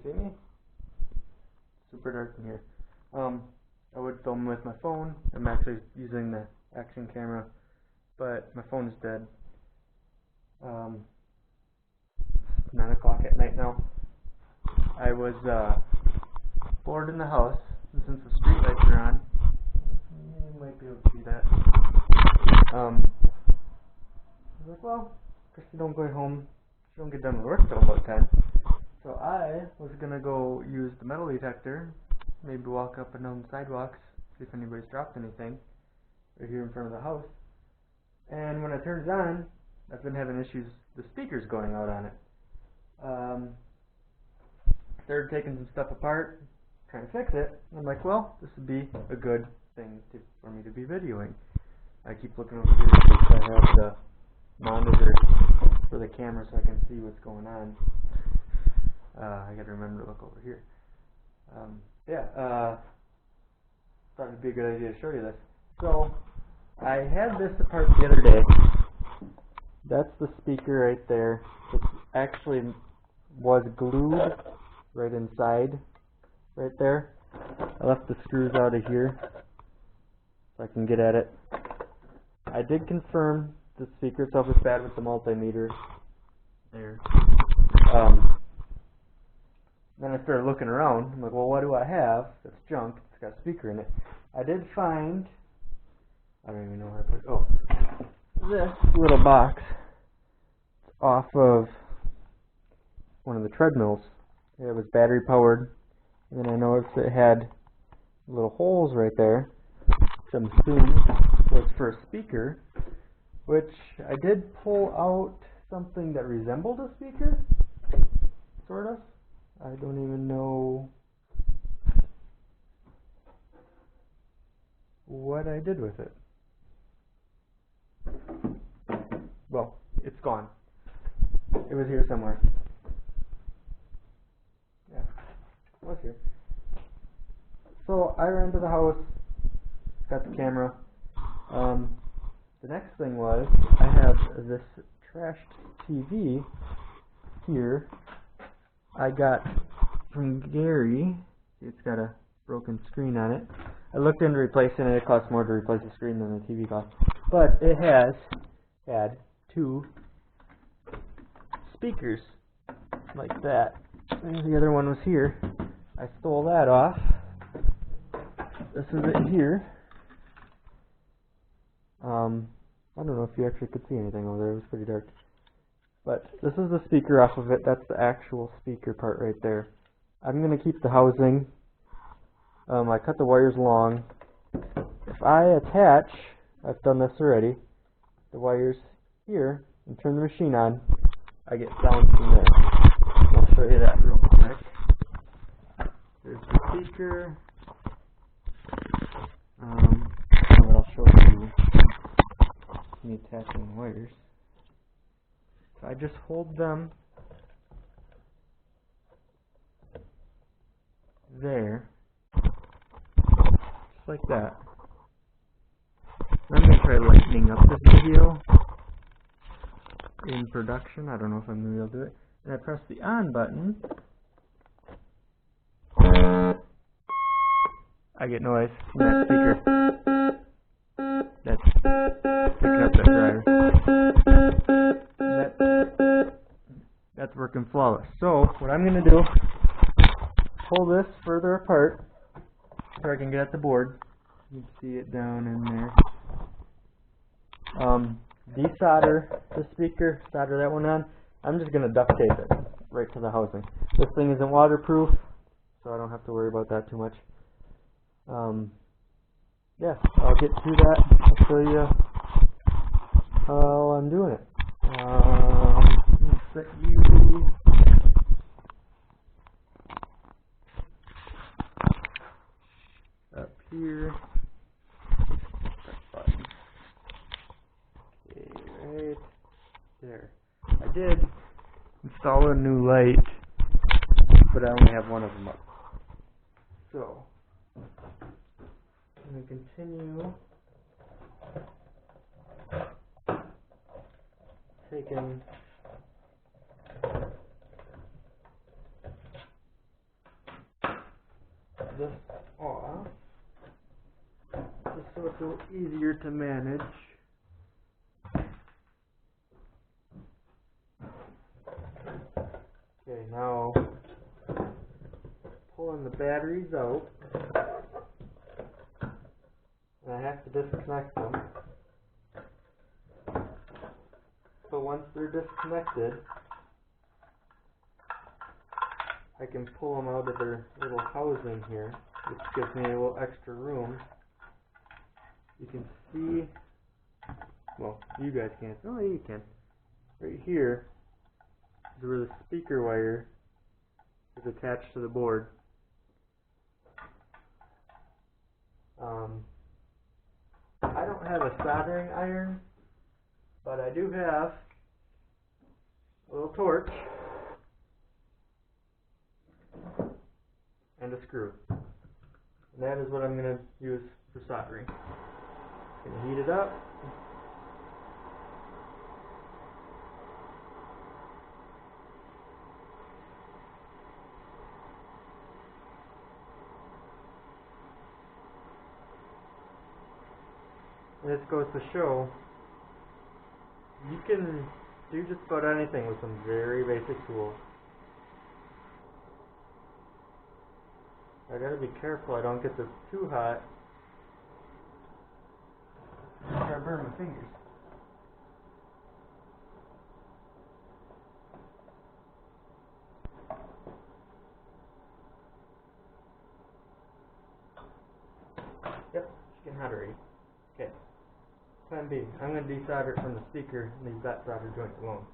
see me? Super dark in here. I would film with my phone. I'm actually using the action camera, but my phone is dead. 9 o'clock at night now. I was bored in the house, and since the street lights are on, you might be able to see that. I was like, well, Christy don't go home. She don't get done with work till about 10. So I was gonna go use the metal detector, maybe walk up and down the sidewalks, see if anybody's dropped anything right here in front of the house. And when it turns on, I've been having issues, the speaker's going out on it. Started taking some stuff apart, trying to fix it. And I'm like, well, this would be a good thing for me to be videoing. I keep looking over here because I have the monitor for the camera so I can see what's going on. I gotta remember to look over here. Thought it'd be a good idea to show you this. So, I had this apart the other day. That's the speaker right there. It actually was glued right inside, right there. I left the screws out of here so I can get at it. I did confirm the speaker itself is bad with the multimeter there. Then I started looking around. I'm like, well, what do I have that's junk? It's got a speaker in it. I did find, I don't even know where I put it. Oh, this little box off of one of the treadmills. It was battery powered, and then I noticed it had little holes right there, which I'm assuming was for a speaker, which I did pull out something that resembled a speaker, sort of. I don't even know what I did with it. Well, it's gone. It was here somewhere. Yeah, it was here. So I ran to the house, got the camera. The next thing was I have this trashed TV here. I got from Gary. It's got a broken screen on it. I looked into replacing it. It costs more to replace the screen than the TV costs. But it had 2 speakers like that. And the other one was here. I stole that off. This is it here. I don't know if you actually could see anything over there. It was pretty dark. But this is the speaker off of it. That's the actual speaker part right there. I'm going to keep the housing. I cut the wires long. If I attach, I've done this already, the wires here and turn the machine on, I get sound from there. I'll show you that real quick. There's the speaker. I'll show you me attaching wires. So I just hold them there, just like that. I'm going to try lightening up this video in production. I don't know if I'm going to be able to do it. And I press the on button. I get noise from that speaker. That's picking up that dryer. That's working flawless. So what I'm going to do, pull this further apart so I can get at the board. You can see it down in there. Desolder the speaker, solder that one on. I'm just going to duct tape it right to the housing. This thing isn't waterproof, so I don't have to worry about that too much. Yeah, I'll get to that. I'll show you how I'm doing it. Let me set you up here. Okay, right there. I did install a new light, but I only have one of them up. So I'm going to continue taking little easier to manage. Okay, now pulling the batteries out, and I have to disconnect them. But once they're disconnected, I can pull them out of their little housing here, which gives me a little extra room. You can see, well, you guys can't. Oh, you can. Right here is where the speaker wire is attached to the board. I don't have a soldering iron, but I do have a little torch and a screw. And that is what I'm going to use for soldering. I'm going to heat it up. And this goes to show you can do just about anything with some very basic tools. I gotta be careful I don't get this too hot. I burn my fingers. Yep, it's getting hot already. Okay. Plan B. I'm going to desolder it from the speaker and leave that solder joint alone.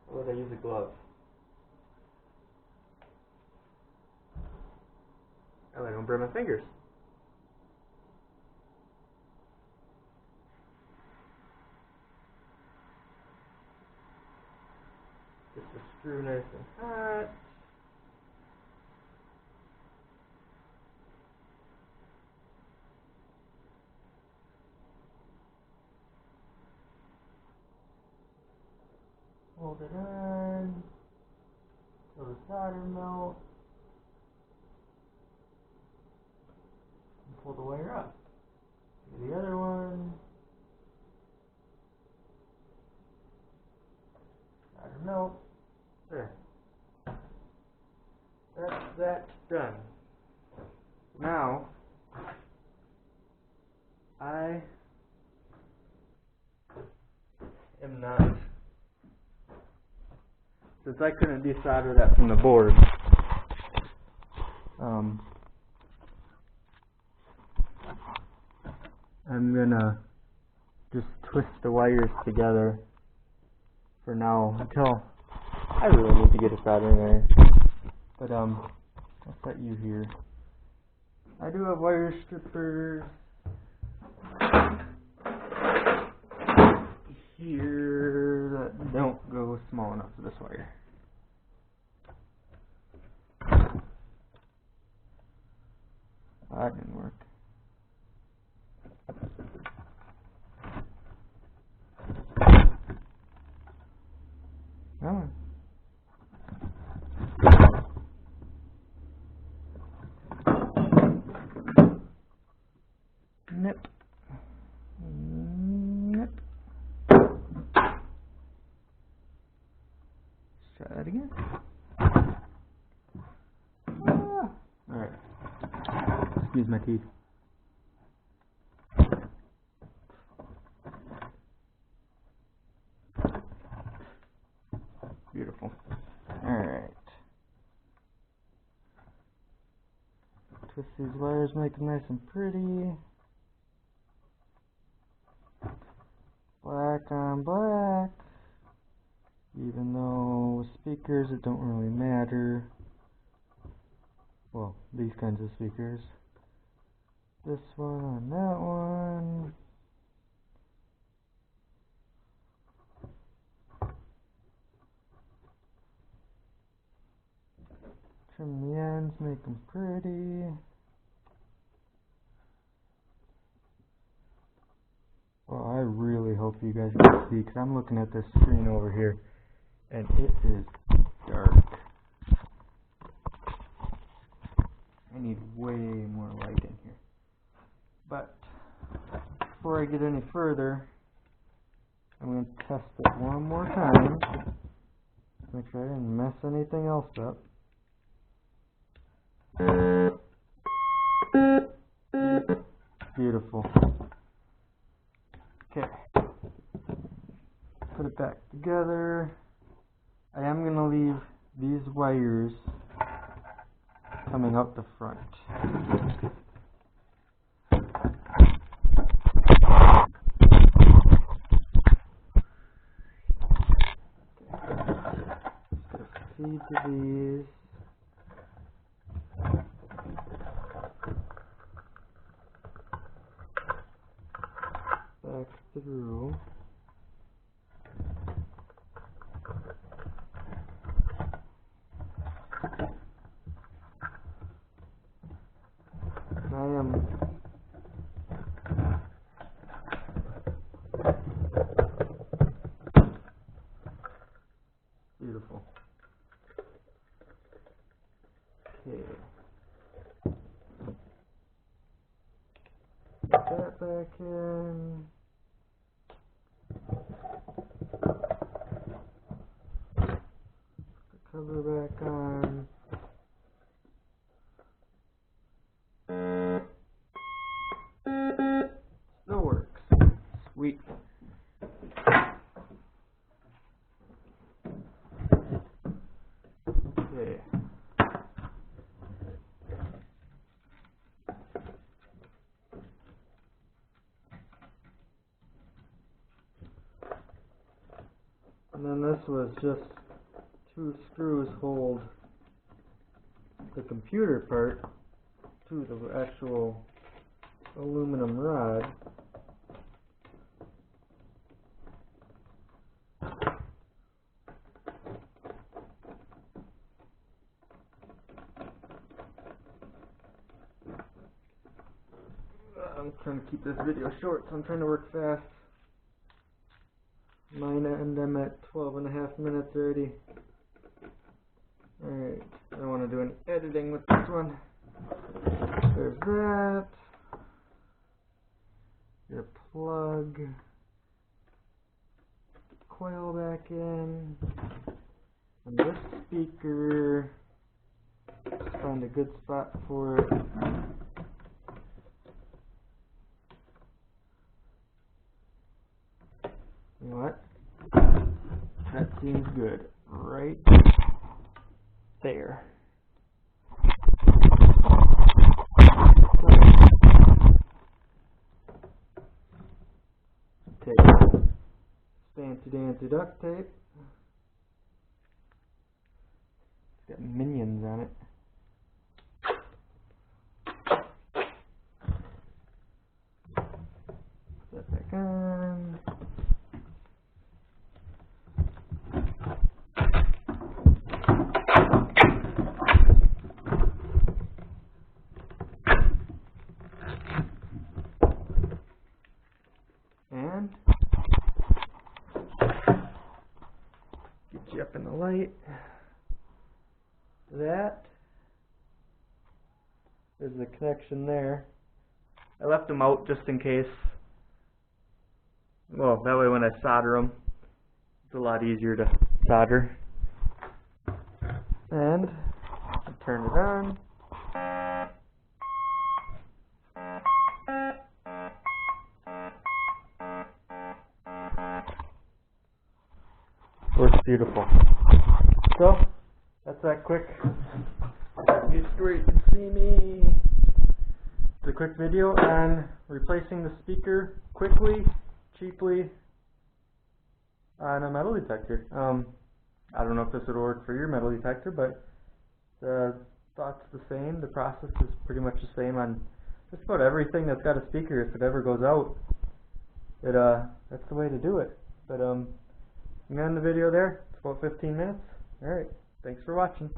Or would I use a glove? Oh, I don't burn my fingers. Just a screw nice and hot. Hold it on till the solder melts. And pull the wire up. Do the other one. Solder melt. There. That's done. Now, I am not, since I couldn't desolder that from the board, I'm gonna just twist the wires together for now until I really need to get a soldering iron. But I'll set you here. I do have wire strippers here that don't go small enough for this wire. That didn't work. Come on. Nip. Nip. Let's try that again. Alright. Excuse my teeth. Beautiful. Alright. Twist these wires, make them nice and pretty. Black on black. Even though with speakers it don't really matter. Well, these kinds of speakers. This one on that one. Trim the ends, make them pretty. Well, I really hope you guys can see, because I'm looking at this screen over here, and it is dark. I need way more light in here. But before I get any further, I'm going to test it one more time. Make sure I didn't mess anything else up. Beautiful. Okay. Put it back together. I am going to leave these wires coming out the front. Feed to these. Back through. I am beautiful. Okay. Put that back in. Put the cover back on. Still works. Sweet. Okay. And then this was just 2 screws hold the computer part to the actual aluminum rod. I'm trying to keep this video short, so I'm trying to work fast. Mine and I'm at 12.5 minutes already. Alright, I don't want to do any editing with this one. There's that. Get a plug. Coil back in. And this speaker, just find a good spot for it. You know what? That seems good. Right there. Take fancy dancy duct tape. It's got minions on it. Put that back on. And get you up in the light. That is the connection there. I left them out just in case. Well, that way when I solder them, it's a lot easier to solder. And I turn it on. Works beautiful. So, that's that quick. Get where you can see me. It's a quick video on replacing the speaker quickly, cheaply on a metal detector. I don't know if this would work for your metal detector, but the thought's the same. The process is pretty much the same on just about everything that's got a speaker. If it ever goes out, that's the way to do it. But I'm gonna end the video there. It's about 15 minutes. Alright, thanks for watching.